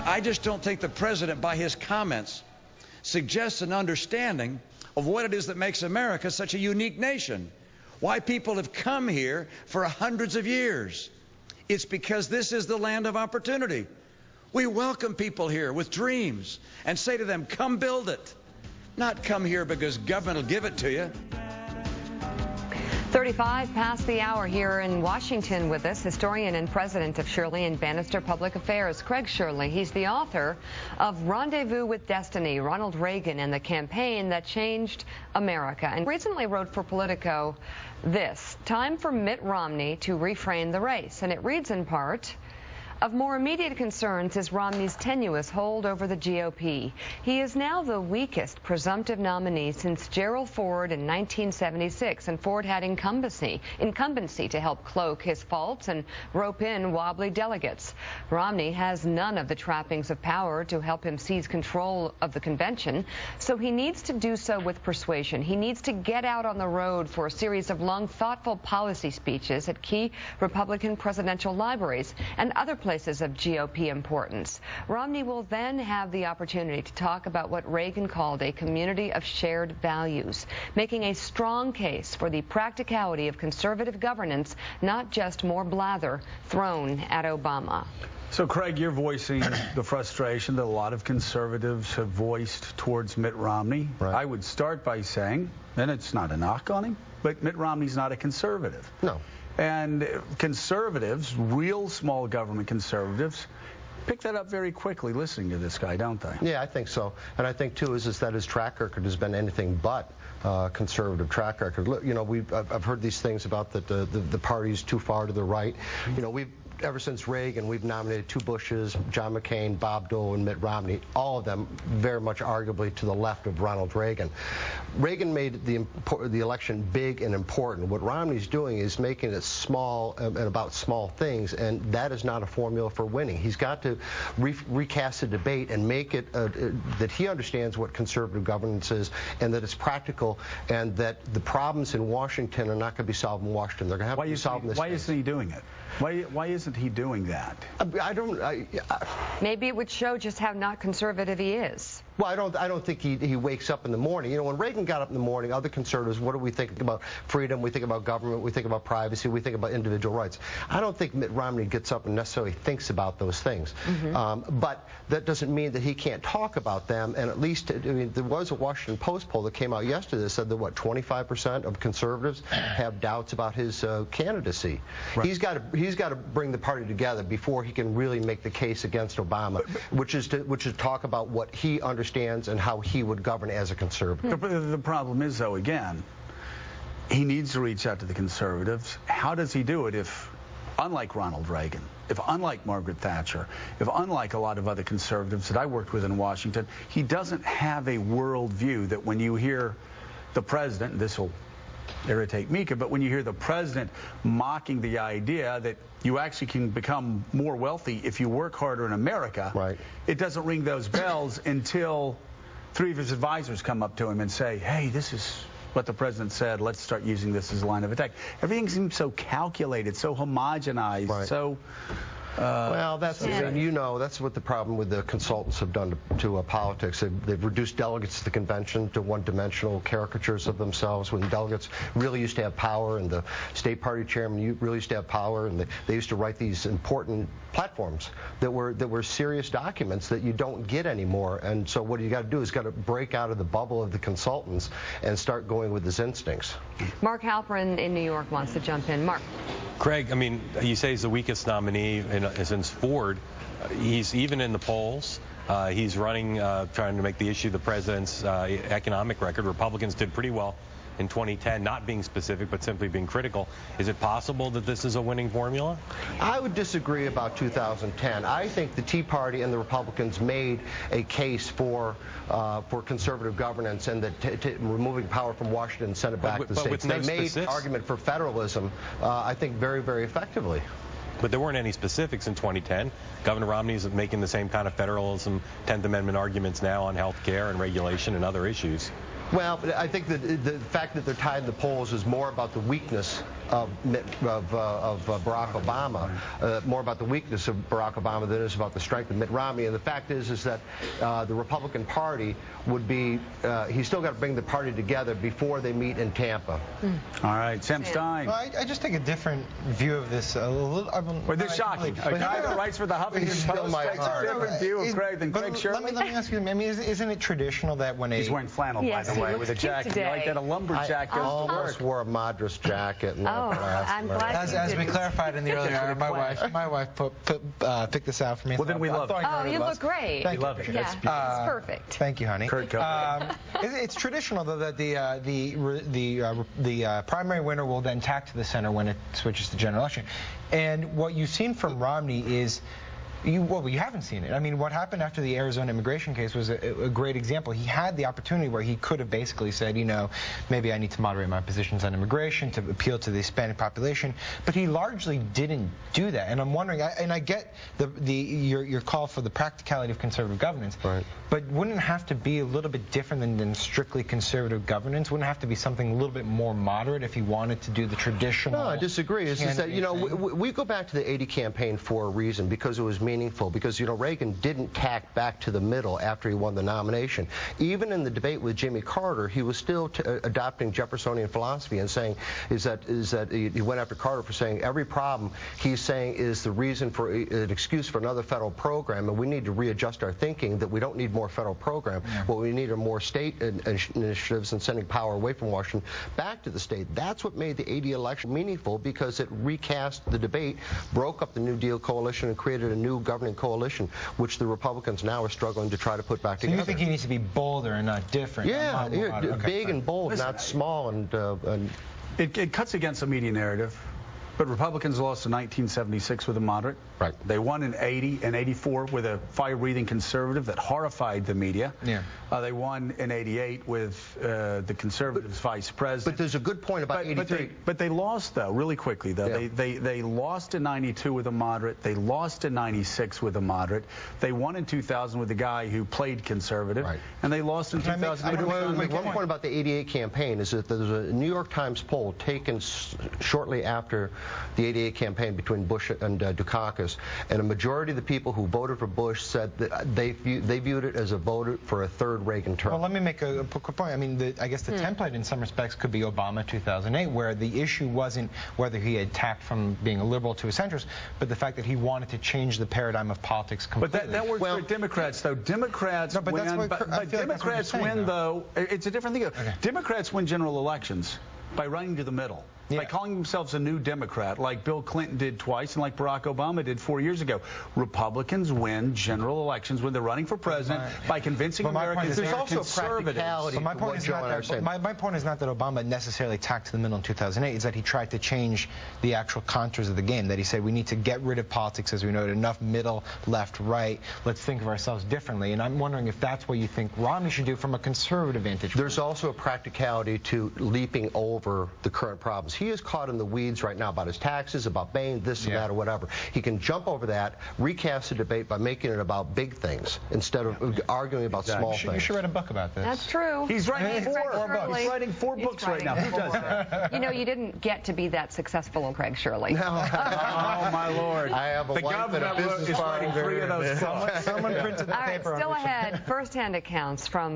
I just don't think the president, by his comments, suggests an understanding of what it is that makes America such a unique nation. Why people have come here for hundreds of years. It's because this is the land of opportunity. We welcome people here with dreams and say to them, come build it. Not come here because government will give it to you. 35 past the hour here in Washington with us, historian and president of Shirley and Bannister Public Affairs, Craig Shirley. He's the author of Rendezvous with Destiny, Ronald Reagan and the Campaign That Changed America, and recently wrote for Politico this: time for Mitt Romney to reframe the race. And it reads in part, of more immediate concerns is Romney's tenuous hold over the GOP. He is now the weakest presumptive nominee since Gerald Ford in 1976, and Ford had incumbency to help cloak his faults and rope in wobbly delegates. Romney has none of the trappings of power to help him seize control of the convention, so he needs to do so with persuasion. He needs to get out on the road for a series of long, thoughtful policy speeches at key Republican presidential libraries and other places of GOP importance. Romney will then have the opportunity to talk about what Reagan called a community of shared values, making a strong case for the practicality of conservative governance, not just more blather thrown at Obama. So, Craig, you're voicing the frustration that a lot of conservatives have voiced towards Mitt Romney. Right. I would start by saying, and it's not a knock on him, but Mitt Romney's not a conservative. No. And conservatives, real small government conservatives, pick that up very quickly listening to this guy, don't they? Yeah, I think so. And I think, too, is that his track record has been anything but conservative track record. You know, I've heard these things about that the party's too far to the right. You know, ever since Reagan, we've nominated two Bushes, John McCain, Bob Dole, and Mitt Romney, all of them very much arguably to the left of Ronald Reagan. Reagan made the election big and important. What Romney's doing is making it small and about small things, and that is not a formula for winning. He's got to recast the debate and make it that he understands what conservative governance is, and that it's practical, and that the problems in Washington are not going to be solved in Washington. They're going to have to be solved in this. Why isn't he doing it? Why isn't he doing that? Maybe it would show just how not conservative he is. Well, I don't think he wakes up in the morning. You know, when Reagan got up in the morning, other conservatives, what do we think about freedom? We think about government. We think about privacy. We think about individual rights. I don't think Mitt Romney gets up and necessarily thinks about those things. Mm-hmm. But that doesn't mean that he can't talk about them. And at least, I mean, there was a Washington Post poll that came out yesterday that said that, 25% of conservatives have doubts about his candidacy. Right. He's got to bring the party together before he can really make the case against Obama, which is talk about what he understands and how he would govern as a conservative. The problem is, though, again, he needs to reach out to the conservatives. How does he do it if, unlike Ronald Reagan, if unlike Margaret Thatcher, if unlike a lot of other conservatives that I worked with in Washington, he doesn't have a worldview that when you hear the president, and this will irritate Mika, but when you hear the president mocking the idea that you actually can become more wealthy if you work harder in America, right, it doesn't ring those bells until three of his advisors come up to him and say, hey, this is what the president said, let's start using this as a line of attack. Everything seems so calculated, so homogenized, right, so... well, that's that's what the problem with the consultants have done to politics. They've reduced delegates to the convention to one-dimensional caricatures of themselves, when delegates really used to have power, and the state party chairman really used to have power, and they used to write these important platforms that were serious documents that you don't get anymore. And so what you got to do is got to break out of the bubble of the consultants and start going with his instincts. Mark Halperin in New York wants to jump in. Mark. Craig, I mean, you say he's the weakest nominee since Ford. He's even in the polls. He's running, trying to make the issue the president's economic record. Republicans did pretty well in 2010, not being specific, but simply being critical. Is it possible that this is a winning formula? I would disagree about 2010. I think the Tea Party and the Republicans made a case for conservative governance and removing power from Washington and send it back to the states. They made an argument for federalism, I think, very, very effectively. But there weren't any specifics in 2010. Governor Romney is making the same kind of federalism, 10th Amendment arguments now on health care and regulation and other issues. Well, I think that the fact that they're tied in the polls is more about the weakness of Barack Obama, more about the weakness of Barack Obama than it is about the strength of Mitt Romney. And the fact is that the Republican Party would be, he's still got to bring the party together before they meet in Tampa. All right, Sam Stein. Well, I just take a different view of this. Well, this is shocking. A guy that writes for the Huffington Post takes a different view of Craig than Craig Shirley. Let me ask you, I mean, isn't it traditional that when He's wearing flannel, by the way, with a jacket. You like that? A lumberjack goes to work. I almost wore a Madras jacket. And I'm glad you As we clarified in the earlier hour, my wife picked this out for me. Well, then we love it. Oh, you look great. We love it. Yeah, it's perfect. Thank you, honey. It's traditional, though, that the primary winner will then tack to the center when it switches to general election. And what you've seen from Romney is you haven't seen it. I mean, what happened after the Arizona immigration case was a great example. He had the opportunity where he could have basically said, you know, maybe I need to moderate my positions on immigration to appeal to the Hispanic population, but he largely didn't do that. And I'm wondering, and I get your call for the practicality of conservative governance, right, but wouldn't it have to be a little bit different than strictly conservative governance? Wouldn't it have to be something a little bit more moderate if he wanted to do the traditional? No, I disagree. It's just that, you know, we go back to the 80 campaign for a reason, because it was meaningful, because, you know, Reagan didn't tack back to the middle after he won the nomination. Even in the debate with Jimmy Carter, he was still adopting Jeffersonian philosophy and saying is that he went after Carter for saying every problem he's saying is the reason for an excuse for another federal program, and we need to readjust our thinking that we don't need more federal program. Yeah. What we need are more state initiatives and sending power away from Washington back to the state. That's what made the 80 election meaningful, because it recast the debate, broke up the New Deal coalition, and created a new governing coalition, which the Republicans now are struggling to try to put back together. You think he needs to be bolder and not different? Yeah, big and bold, listen, not small. And it cuts against the media narrative. But Republicans lost in 1976 with a moderate. Right. They won in 80 and 84 with a fire-breathing conservative that horrified the media. Yeah. They won in 88 with the conservatives' vice president. But there's a good point about 83. But they lost, though, really quickly, though. Yeah. They lost in 92 with a moderate. They lost in 96 with a moderate. They won in 2000 with a guy who played conservative. Right. And they lost in 2000. One point about the 88 campaign is that there's a New York Times poll taken shortly after the 88 campaign between Bush and Dukakis, and a majority of the people who voted for Bush said that they viewed it as a vote for a third Reagan term. Well, let me make a quick point. I mean, I guess the template in some respects could be Obama 2008, where the issue wasn't whether he had tacked from being a liberal to a centrist, but the fact that he wanted to change the paradigm of politics completely. But that works for Democrats, though. Democrats win, but Democrats win, though. It's a different thing. Okay. Democrats win general elections by running to the middle. Yeah. By calling themselves a new Democrat, like Bill Clinton did twice and like Barack Obama did 4 years ago. Republicans win general elections when they're running for president by convincing Americans they're conservatives. But my point is not that Obama necessarily tacked to the middle in 2008. It's that he tried to change the actual contours of the game, that he said we need to get rid of politics as we know it, enough middle, left, right. Let's think of ourselves differently. And I'm wondering if that's what you think Romney should do from a conservative vantage point. There's also a practicality to leaping over the current problems. He is caught in the weeds right now about his taxes, about Bain, this and that, or whatever. He can jump over that, recast the debate by making it about big things instead of arguing about small things. You should write a book about this. That's true. He's writing He's writing four books right now. Who does that? You know, you didn't get to be that successful, Craig Shirley. No. Oh, my Lord. I have a wife and a business is writing 3 of those books. Someone printed the paper. All right, still ahead, first-hand accounts from